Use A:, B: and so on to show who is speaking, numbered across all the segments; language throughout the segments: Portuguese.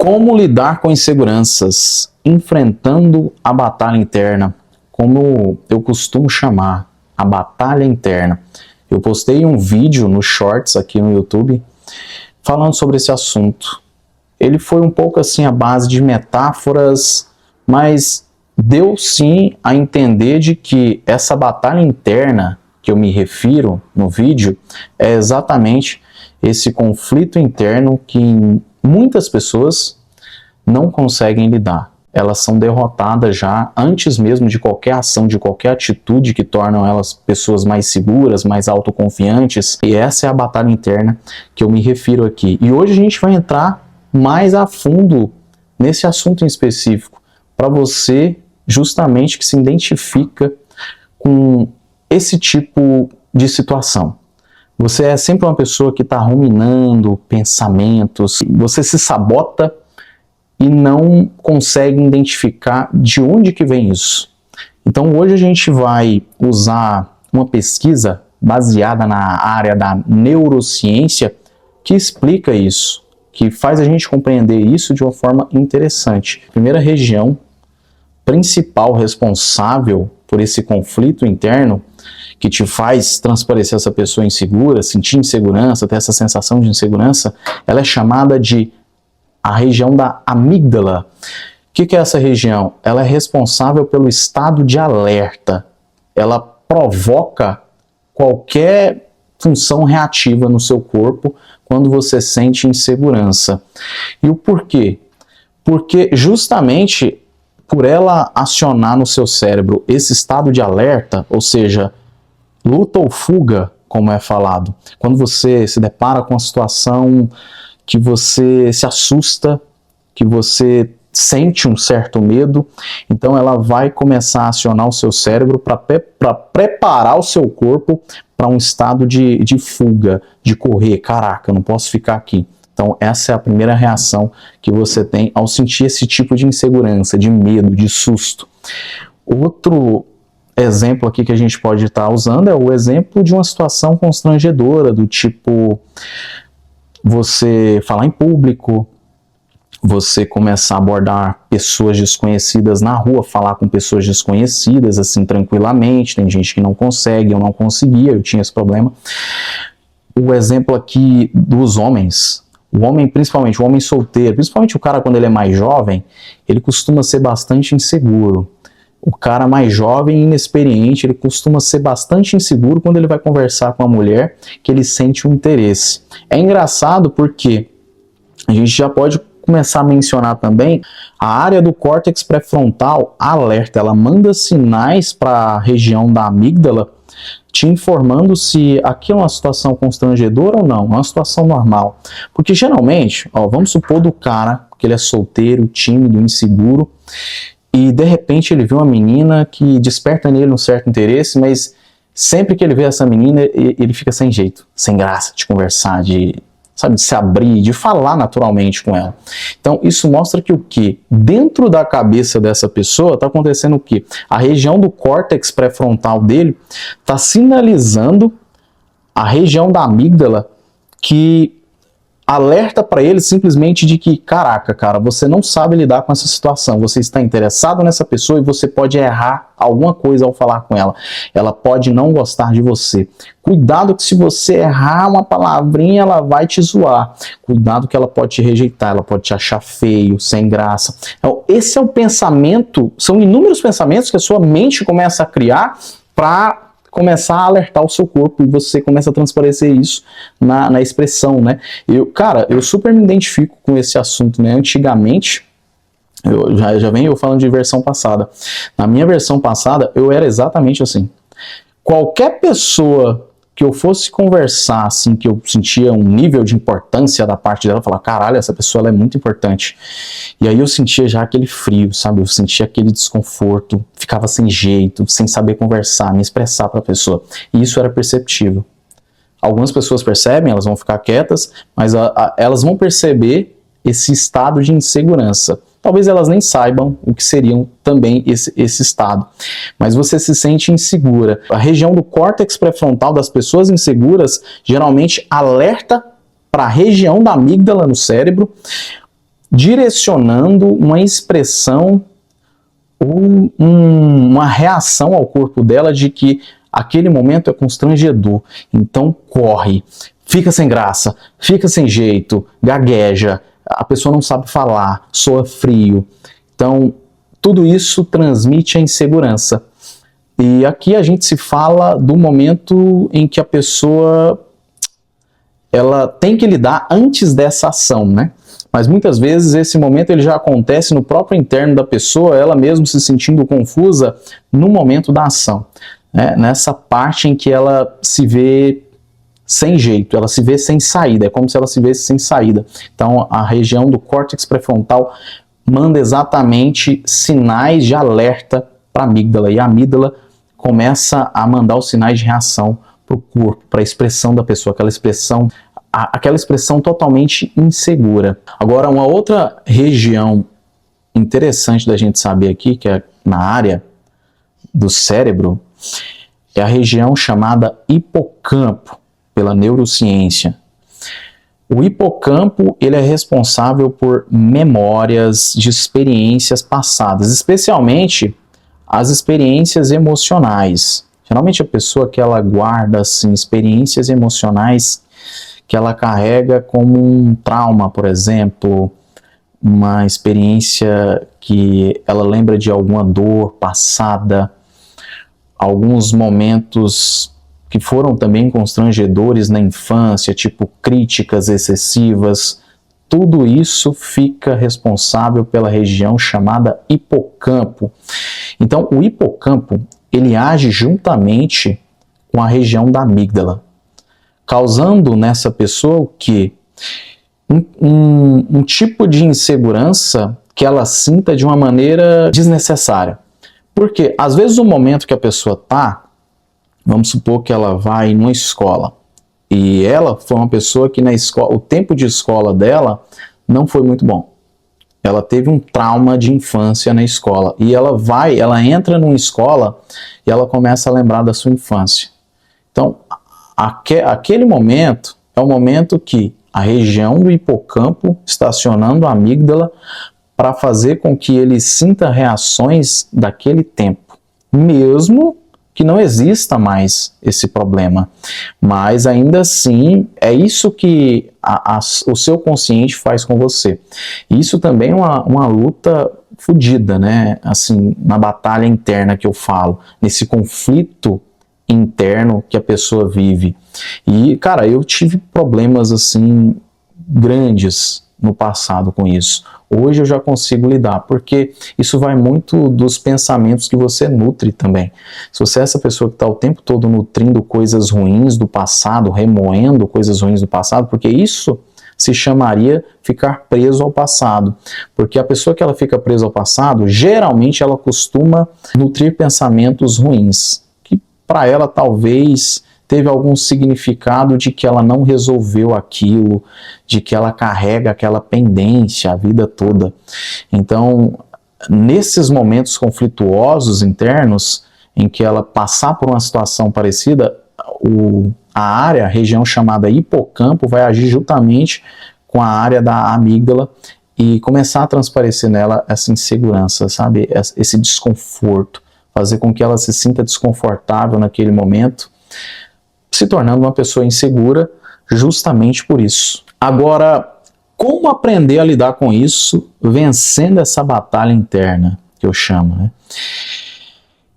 A: Como lidar com inseguranças, enfrentando a batalha interna, como eu costumo chamar, a batalha interna. Eu postei um vídeo no Shorts aqui no YouTube falando sobre esse assunto. Ele foi um pouco assim à base de metáforas, mas deu sim a entender de que essa batalha interna que eu me refiro no vídeo é exatamente esse conflito interno que muitas pessoas não conseguem lidar. Elas são derrotadas já antes mesmo de qualquer ação, de qualquer atitude que tornam elas pessoas mais seguras, mais autoconfiantes. E essa é a batalha interna que eu me refiro aqui. E hoje a gente vai entrar mais a fundo nesse assunto em específico, para você justamente que se identifica com esse tipo de situação. Você é sempre uma pessoa que está ruminando pensamentos, você se sabota e não consegue identificar de onde que vem isso. Então hoje a gente vai usar uma pesquisa baseada na área da neurociência que explica isso, que faz a gente compreender isso de uma forma interessante. A primeira região principal responsável por esse conflito interno que te faz transparecer essa pessoa insegura, sentir insegurança, ter essa sensação de insegurança, ela é chamada de a região da amígdala. O que é essa região? Ela é responsável pelo estado de alerta. Ela provoca qualquer função reativa no seu corpo quando você sente insegurança. E o porquê? Porque justamente por ela acionar no seu cérebro esse estado de alerta, ou seja, luta ou fuga, como é falado. Quando você se depara com uma situação que você se assusta, que você sente um certo medo, então ela vai começar a acionar o seu cérebro para preparar o seu corpo para um estado de fuga, de correr. Caraca, eu não posso ficar aqui. Então essa é a primeira reação que você tem ao sentir esse tipo de insegurança, de medo, de susto. Outro exemplo aqui que a gente pode estar usando é o exemplo de uma situação constrangedora, do tipo você falar em público, você começar a abordar pessoas desconhecidas na rua, falar com pessoas desconhecidas assim tranquilamente. Tem gente que não consegue, eu não conseguia, eu tinha esse problema. O exemplo aqui dos homens, o homem, principalmente o homem solteiro, principalmente o cara quando ele é mais jovem, ele costuma ser bastante inseguro. O cara mais jovem e inexperiente, ele costuma ser bastante inseguro quando ele vai conversar com a mulher que ele sente um interesse. É engraçado porque a gente já pode começar a mencionar também a área do córtex pré-frontal alerta, ela manda sinais para a região da amígdala te informando se aquilo é uma situação constrangedora ou não, uma situação normal. Porque geralmente, vamos supor do cara que ele é solteiro, tímido, inseguro, e de repente ele vê uma menina que desperta nele um certo interesse, mas sempre que ele vê essa menina, ele fica sem jeito, sem graça de conversar, de se abrir, de falar naturalmente com ela. Então isso mostra que o quê? Dentro da cabeça dessa pessoa está acontecendo o quê? A região do córtex pré-frontal dele está sinalizando a região da amígdala que alerta para ele simplesmente de que, caraca, cara, você não sabe lidar com essa situação, você está interessado nessa pessoa e você pode errar alguma coisa ao falar com ela. Ela pode não gostar de você. Cuidado que se você errar uma palavrinha, ela vai te zoar. Cuidado que ela pode te rejeitar, ela pode te achar feio, sem graça. Então, esse é o pensamento, são inúmeros pensamentos que a sua mente começa a criar para começar a alertar o seu corpo e você começa a transparecer isso na expressão, né? Eu super me identifico com esse assunto, né? Antigamente, eu já venho falando de versão passada. Na minha versão passada, eu era exatamente assim. Qualquer pessoa que eu fosse conversar, assim, que eu sentia um nível de importância da parte dela, eu falava, caralho, essa pessoa ela é muito importante. E aí eu sentia já aquele frio, sabe? Eu sentia aquele desconforto, ficava sem jeito, sem saber conversar, me expressar para a pessoa. E isso era perceptível. Algumas pessoas percebem, elas vão ficar quietas, mas elas vão perceber esse estado de insegurança. Talvez elas nem saibam o que seriam também esse estado. Mas você se sente insegura. A região do córtex pré-frontal das pessoas inseguras geralmente alerta para a região da amígdala no cérebro direcionando uma expressão ou uma reação ao corpo dela de que aquele momento é constrangedor. Então corre, fica sem graça, fica sem jeito, gagueja, a pessoa não sabe falar, soa frio. Então tudo isso transmite a insegurança. E aqui a gente se fala do momento em que a pessoa ela tem que lidar antes dessa ação, né? Mas muitas vezes esse momento ele já acontece no próprio interno da pessoa, ela mesmo se sentindo confusa no momento da ação, né? Nessa parte em que ela se vê sem jeito, ela se vê sem saída, é como se ela se vê sem saída. Então a região do córtex pré-frontal manda exatamente sinais de alerta para a amígdala, e a amígdala começa a mandar os sinais de reação para o corpo, para a expressão da pessoa, aquela expressão totalmente insegura. Agora, uma outra região interessante da gente saber aqui, que é na área do cérebro, é a região chamada hipocampo, pela neurociência. O hipocampo ele é responsável por memórias de experiências passadas, especialmente as experiências emocionais. Geralmente a pessoa que ela guarda assim, experiências emocionais que ela carrega como um trauma, por exemplo, uma experiência que ela lembra de alguma dor passada, alguns momentos que foram também constrangedores na infância, tipo críticas excessivas. Tudo isso fica responsável pela região chamada hipocampo. Então, o hipocampo, ele age juntamente com a região da amígdala, causando nessa pessoa o quê? Um tipo de insegurança que ela sinta de uma maneira desnecessária. Porque, às vezes, o momento que a pessoa está, vamos supor que ela vai numa escola, e ela foi uma pessoa que na escola, o tempo de escola dela não foi muito bom. Ela teve um trauma de infância na escola, e ela entra numa escola e ela começa a lembrar da sua infância. Então, aquele momento é o momento que a região do hipocampo está acionando a amígdala para fazer com que ele sinta reações daquele tempo, mesmo que não exista mais esse problema. Mas ainda assim, é isso que o seu consciente faz com você. E isso também é uma luta fodida, né? Assim, na batalha interna que eu falo, nesse conflito interno que a pessoa vive. E, cara, eu tive problemas, assim, grandes no passado com isso. Hoje eu já consigo lidar, porque isso vai muito dos pensamentos que você nutre também. Se você é essa pessoa que está o tempo todo nutrindo coisas ruins do passado, remoendo coisas ruins do passado, porque isso se chamaria ficar preso ao passado. Porque a pessoa que ela fica presa ao passado, geralmente ela costuma nutrir pensamentos ruins, que para ela talvez teve algum significado de que ela não resolveu aquilo, de que ela carrega aquela pendência a vida toda. Então, nesses momentos conflituosos internos, em que ela passar por uma situação parecida, a região chamada hipocampo, vai agir juntamente com a área da amígdala e começar a transparecer nela essa insegurança, sabe? Esse desconforto, fazer com que ela se sinta desconfortável naquele momento, se tornando uma pessoa insegura justamente por isso. Agora, como aprender a lidar com isso, vencendo essa batalha interna, que eu chamo, né?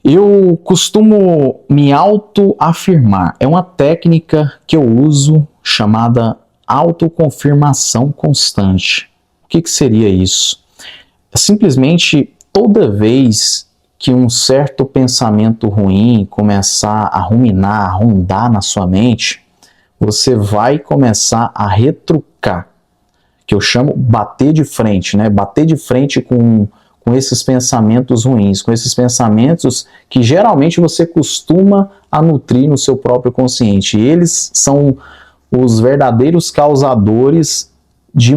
A: Eu costumo me autoafirmar. É uma técnica que eu uso chamada autoconfirmação constante. O que seria isso? É simplesmente toda vez que um certo pensamento ruim começar a ruminar, a rondar na sua mente, você vai começar a retrucar, que eu chamo bater de frente, né? Bater de frente com esses pensamentos ruins, com esses pensamentos que geralmente você costuma a nutrir no seu próprio consciente. E eles são os verdadeiros causadores de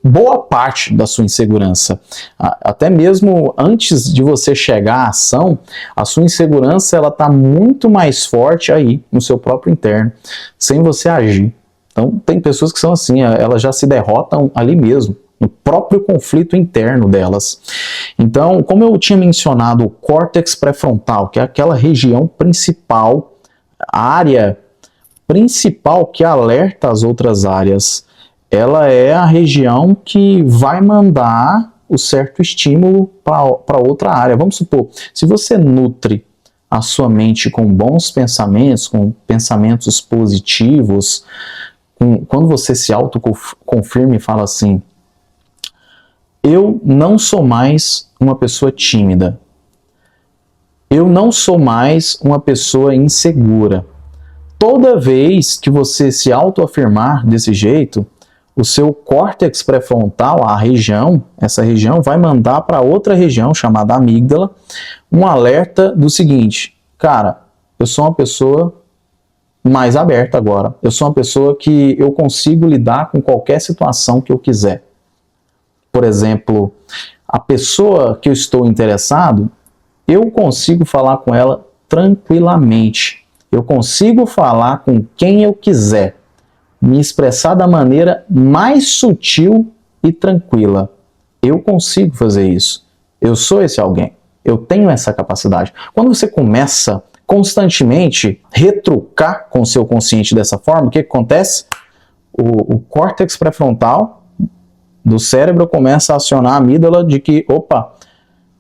A: boa parte da sua insegurança. Até mesmo antes de você chegar à ação, a sua insegurança ela está muito mais forte aí no seu próprio interno, sem você agir. Então tem pessoas que são assim, elas já se derrotam ali mesmo, no próprio conflito interno delas. Então, como eu tinha mencionado, o córtex pré-frontal, que é aquela região principal, a área principal que alerta as outras áreas, ela é a região que vai mandar o certo estímulo para outra área. Vamos supor, se você nutre a sua mente com bons pensamentos, com pensamentos positivos, quando você se autoconfirma e fala assim, eu não sou mais uma pessoa tímida, eu não sou mais uma pessoa insegura. Toda vez que você se autoafirmar desse jeito, o seu córtex pré-frontal, essa região vai mandar para outra região chamada amígdala um alerta do seguinte, cara, eu sou uma pessoa mais aberta agora, eu sou uma pessoa que eu consigo lidar com qualquer situação que eu quiser. Por exemplo, a pessoa que eu estou interessado, eu consigo falar com ela tranquilamente, eu consigo falar com quem eu quiser, me expressar da maneira mais sutil e tranquila. Eu consigo fazer isso. Eu sou esse alguém. Eu tenho essa capacidade. Quando você começa constantemente retrucar com o seu consciente dessa forma, o que acontece? O córtex pré-frontal do cérebro começa a acionar a amígdala de que, opa,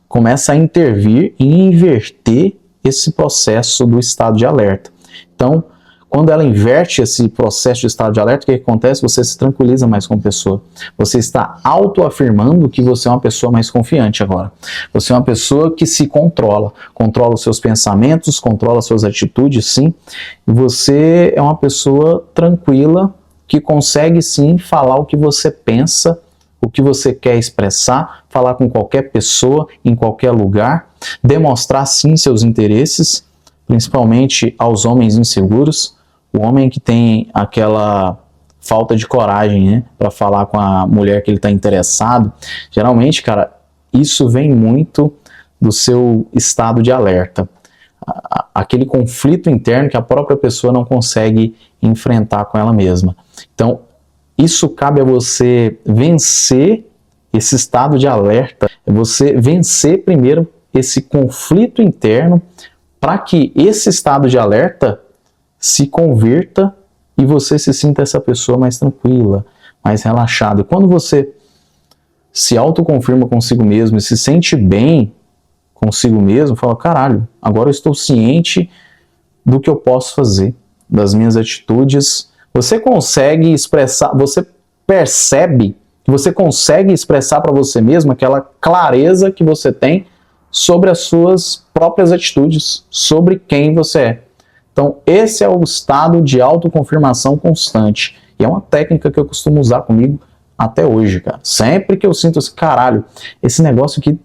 A: começa a intervir e inverter esse processo do estado de alerta. Então, quando ela inverte esse processo de estado de alerta, o que acontece? Você se tranquiliza mais com a pessoa. Você está autoafirmando que você é uma pessoa mais confiante agora. Você é uma pessoa que se controla. Controla os seus pensamentos, controla as suas atitudes, sim. E você é uma pessoa tranquila que consegue, sim, falar o que você pensa, o que você quer expressar, falar com qualquer pessoa, em qualquer lugar, demonstrar, sim, seus interesses, principalmente aos homens inseguros. O homem que tem aquela falta de coragem, né, para falar com a mulher que ele está interessado, geralmente, cara, isso vem muito do seu estado de alerta. Aquele conflito interno que a própria pessoa não consegue enfrentar com ela mesma. Então, isso cabe a você vencer esse estado de alerta, você vencer primeiro esse conflito interno para que esse estado de alerta se converta e você se sinta essa pessoa mais tranquila, mais relaxada. E quando você se autoconfirma consigo mesmo e se sente bem consigo mesmo, fala, caralho, agora eu estou ciente do que eu posso fazer, das minhas atitudes. Você consegue expressar, você percebe que você consegue expressar para você mesmo aquela clareza que você tem sobre as suas próprias atitudes, sobre quem você é. Então, esse é o estado de autoconfirmação constante. E é uma técnica que eu costumo usar comigo até hoje, cara. Sempre que eu sinto assim, caralho, esse negócio aqui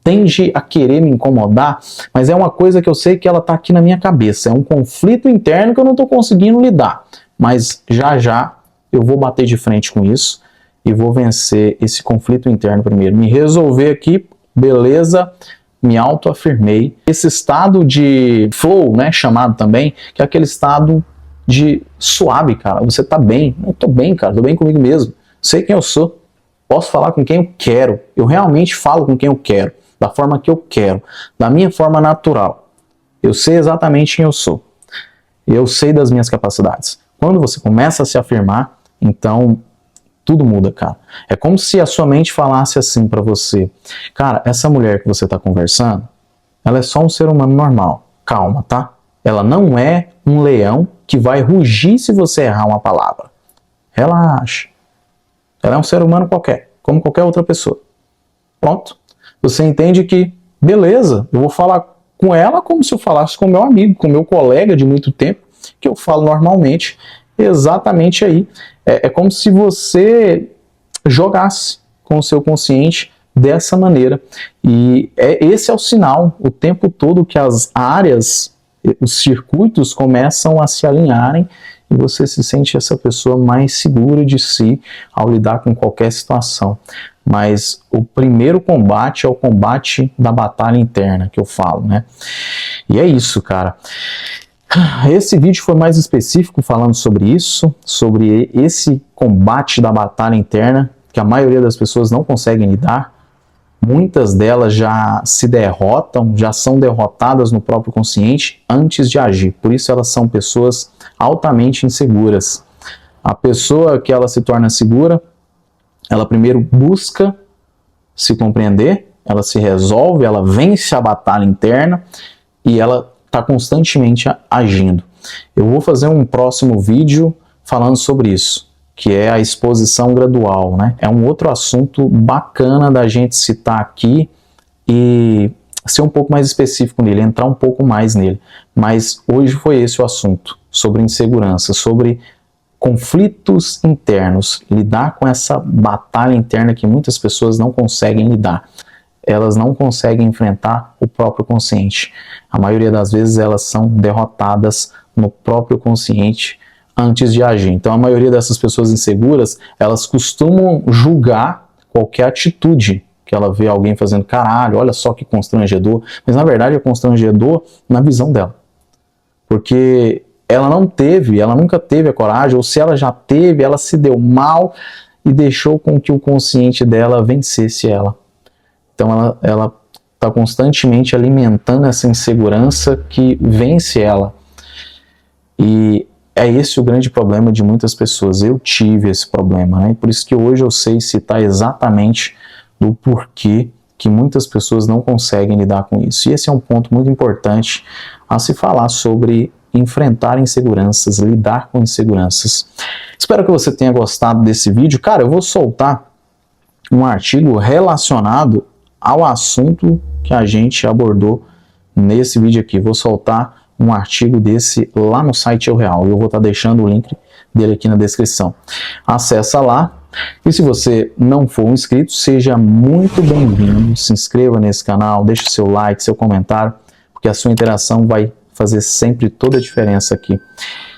A: tende a querer me incomodar, mas é uma coisa que eu sei que ela tá aqui na minha cabeça. É um conflito interno que eu não tô conseguindo lidar. Mas já já eu vou bater de frente com isso e vou vencer esse conflito interno primeiro. Me resolver aqui, beleza, me autoafirmei. Esse estado de flow, né, chamado também, que é aquele estado de suave, cara. Você tá bem. Eu tô bem, cara. Tô bem comigo mesmo. Sei quem eu sou. Posso falar com quem eu quero. Eu realmente falo com quem eu quero. Da forma que eu quero. Da minha forma natural. Eu sei exatamente quem eu sou. Eu sei das minhas capacidades. Quando você começa a se afirmar, então tudo muda, cara. É como se a sua mente falasse assim pra você, cara, essa mulher que você tá conversando, ela é só um ser humano normal. Calma, tá? Ela não é um leão que vai rugir se você errar uma palavra. Relaxa. Ela é um ser humano qualquer, como qualquer outra pessoa. Pronto. Você entende que, beleza, eu vou falar com ela como se eu falasse com meu amigo, com meu colega de muito tempo, que eu falo normalmente, exatamente aí. É como se você jogasse com o seu consciente dessa maneira. E esse é o sinal, o tempo todo, que as áreas, os circuitos começam a se alinharem e você se sente essa pessoa mais segura de si ao lidar com qualquer situação. Mas o primeiro combate é o combate da batalha interna, que eu falo, né? E é isso, cara. Esse vídeo foi mais específico falando sobre isso, sobre esse combate da batalha interna, que a maioria das pessoas não conseguem lidar, muitas delas já se derrotam, já são derrotadas no próprio consciente antes de agir. Por isso elas são pessoas altamente inseguras. A pessoa que ela se torna segura, ela primeiro busca se compreender, ela se resolve, ela vence a batalha interna e ela está constantemente agindo. Eu vou fazer um próximo vídeo falando sobre isso, que é a exposição gradual, né? É um outro assunto bacana da gente citar aqui e ser um pouco mais específico nele, entrar um pouco mais nele. Mas hoje foi esse o assunto, sobre insegurança, sobre conflitos internos, lidar com essa batalha interna que muitas pessoas não conseguem lidar. Elas não conseguem enfrentar o próprio consciente. A maioria das vezes elas são derrotadas no próprio consciente antes de agir. Então a maioria dessas pessoas inseguras, elas costumam julgar qualquer atitude que ela vê alguém fazendo. Caralho, olha só que constrangedor. Mas na verdade é constrangedor na visão dela. Porque ela nunca teve a coragem, ou se ela já teve, ela se deu mal e deixou com que o consciente dela vencesse ela. Então ela está constantemente alimentando essa insegurança que vence ela. E é esse o grande problema de muitas pessoas. Eu tive esse problema, né? Por isso que hoje eu sei citar exatamente do porquê que muitas pessoas não conseguem lidar com isso. E esse é um ponto muito importante a se falar sobre enfrentar inseguranças, lidar com inseguranças. Espero que você tenha gostado desse vídeo. Cara, eu vou soltar um artigo relacionado ao assunto que a gente abordou nesse vídeo aqui. Vou soltar um artigo desse lá no site Eu Real. Eu vou estar deixando o link dele aqui na descrição. Acessa lá. E se você não for um inscrito, seja muito bem-vindo. Se inscreva nesse canal, deixe seu like, seu comentário, porque a sua interação vai fazer sempre toda a diferença aqui.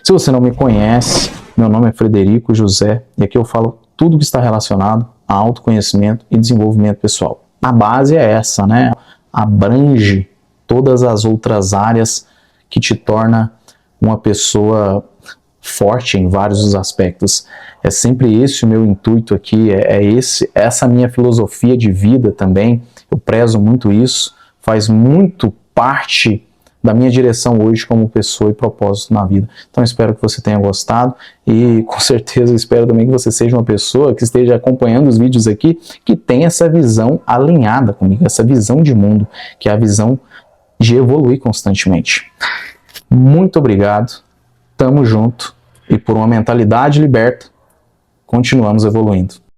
A: Se você não me conhece, meu nome é Frederico José e aqui eu falo tudo que está relacionado a autoconhecimento e desenvolvimento pessoal. A base é essa, né? Abrange todas as outras áreas que te torna uma pessoa forte em vários dos aspectos. É sempre esse o meu intuito aqui, essa minha filosofia de vida também. Eu prezo muito isso, faz muito parte da minha direção hoje como pessoa e propósito na vida. Então espero que você tenha gostado e com certeza espero também que você seja uma pessoa que esteja acompanhando os vídeos aqui, que tenha essa visão alinhada comigo, essa visão de mundo, que é a visão de evoluir constantemente. Muito obrigado, tamo junto e por uma mentalidade liberta, continuamos evoluindo.